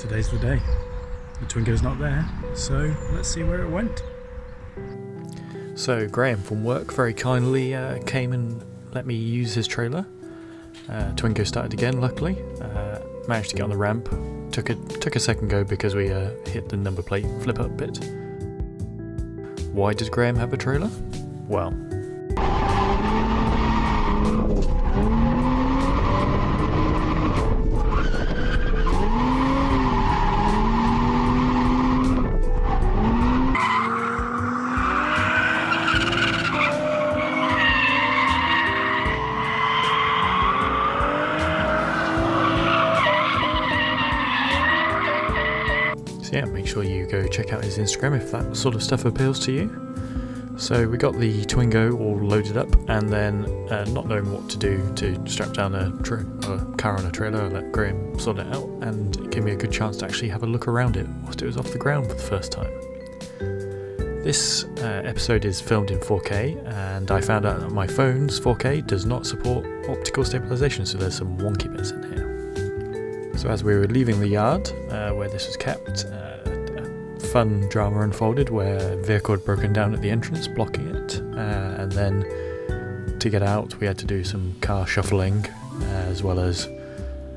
today's the day. The Twingo's not there, so let's see where it went. So Graham from work very kindly came and let me use his trailer. Twingo started again, luckily. Managed to get on the ramp. Took a second go because we hit the number plate flip up bit. Why does Graham have a trailer? Well, so yeah, make sure you go check out his Instagram if that sort of stuff appeals to you. So we got the Twingo all loaded up, and then not knowing what to do to strap down a car on a trailer, I let Graham sort it out, and it gave me a good chance to actually have a look around it whilst it was off the ground for the first time. This episode is filmed in 4K, and I found out that my phone's 4K does not support optical stabilization, so there's some wonky bits in here. So as we were leaving the yard where this was kept, fun drama unfolded where a vehicle had broken down at the entrance, blocking it, and then to get out we had to do some car shuffling as well as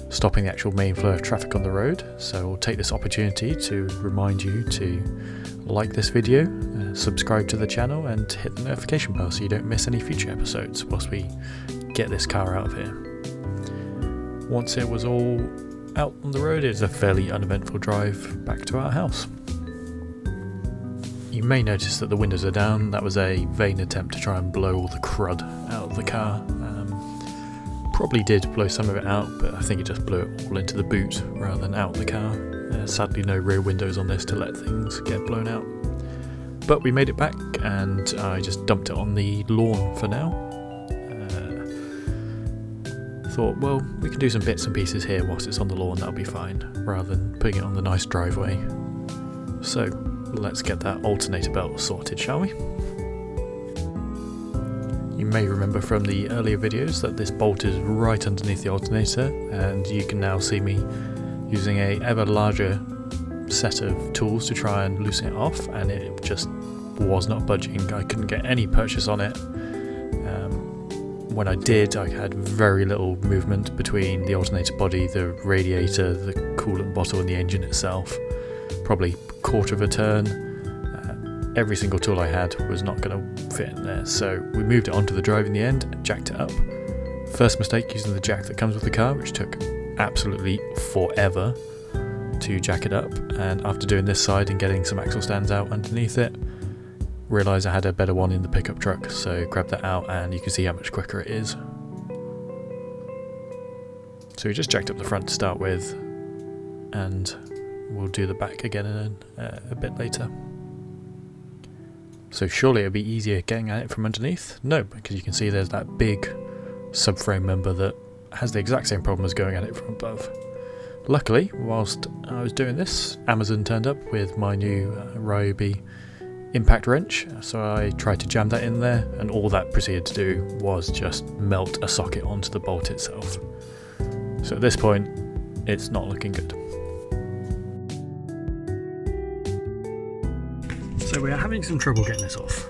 stopping the actual main flow of traffic on the road. So we'll take this opportunity to remind you to like this video, subscribe to the channel and hit the notification bell so you don't miss any future episodes whilst we get this car out of here. Once it was all out on the road, it was a fairly uneventful drive back to our house. You may notice that the windows are down. That was a vain attempt to try and blow all the crud out of the car. Probably did blow some of it out, but I think it just blew it all into the boot rather than out the car. Sadly no rear windows on this to let things get blown out. But we made it back and I just dumped it on the lawn for now. Thought, well, we can do some bits and pieces here whilst it's on the lawn, that'll be fine, rather than putting it on the nice driveway. So let's get that alternator belt sorted, shall we? You may remember from the earlier videos that this bolt is right underneath the alternator, and you can now see me using a ever larger set of tools to try and loosen it off, and it just was not budging. I couldn't get any purchase on it. When I did, I had very little movement between the alternator body, the radiator, the coolant bottle and the engine itself. Probably quarter of a turn. Every single tool I had was not going to fit in there, so we moved it onto the drive in the end and jacked it up. First mistake using the jack that comes with the car, which took absolutely forever to jack it up, and after doing this side and getting some axle stands out underneath it, realised I had a better one in the pickup truck, so grabbed that out and you can see how much quicker it is. So we just jacked up the front to start with, and we'll do the back again a bit later. So surely it'll be easier getting at it from underneath? No, because you can see there's that big subframe member that has the exact same problem as going at it from above. Luckily, whilst I was doing this, Amazon turned up with my new Ryobi impact wrench, so I tried to jam that in there, and all that proceeded to do was just melt a socket onto the bolt itself. So at this point, it's not looking good. So we are having some trouble getting this off.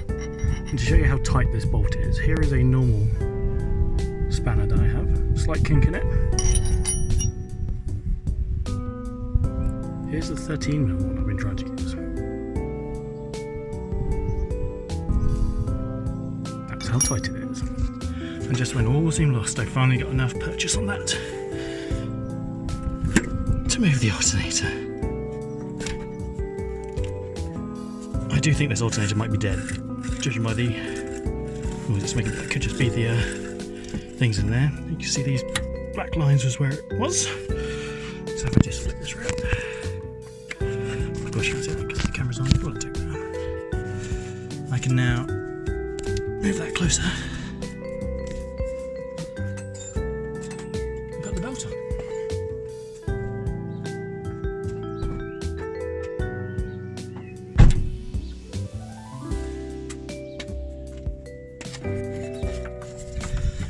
And to show you how tight this bolt is, here is a normal spanner that I have, slight kink in it. Here's the 13mm one I've been trying to use. That's how tight it is. And just when all seemed lost, I finally got enough purchase on that to move the alternator. I do think this alternator might be dead, judging by the... Oh, it's making it could just be the things in there. You can see these black lines was where it was. So if I just flip this around, push it because the camera's on. Well, I'll take that out. I can now move that closer. Got the belt on.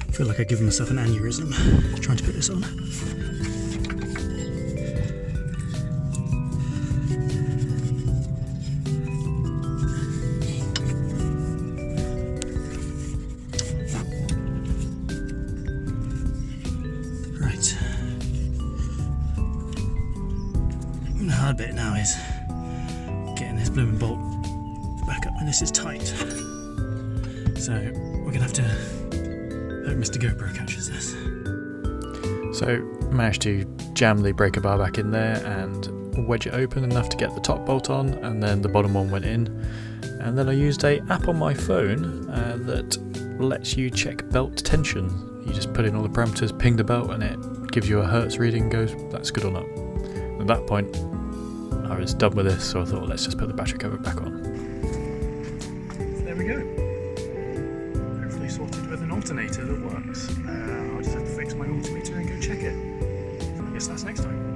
I feel like I've given myself an aneurysm trying to put this on. Right. The hard bit now is getting this blooming bolt back up when this is tight. So we're gonna have to hope Mr. GoPro catches this. So managed to jam the breaker bar back in there and wedge it open enough to get the top bolt on, and then the bottom one went in. And then I used a app on my phone that lets you check belt tension. You just put in all the parameters, ping the belt, and it gives you a hertz reading and goes, that's good or not. At that point, I was done with this, so I thought, let's just put the battery cover back on. There we go. Hopefully sorted with an alternator that works. I'll just have to fix my alternator and go check it. I guess that's next time.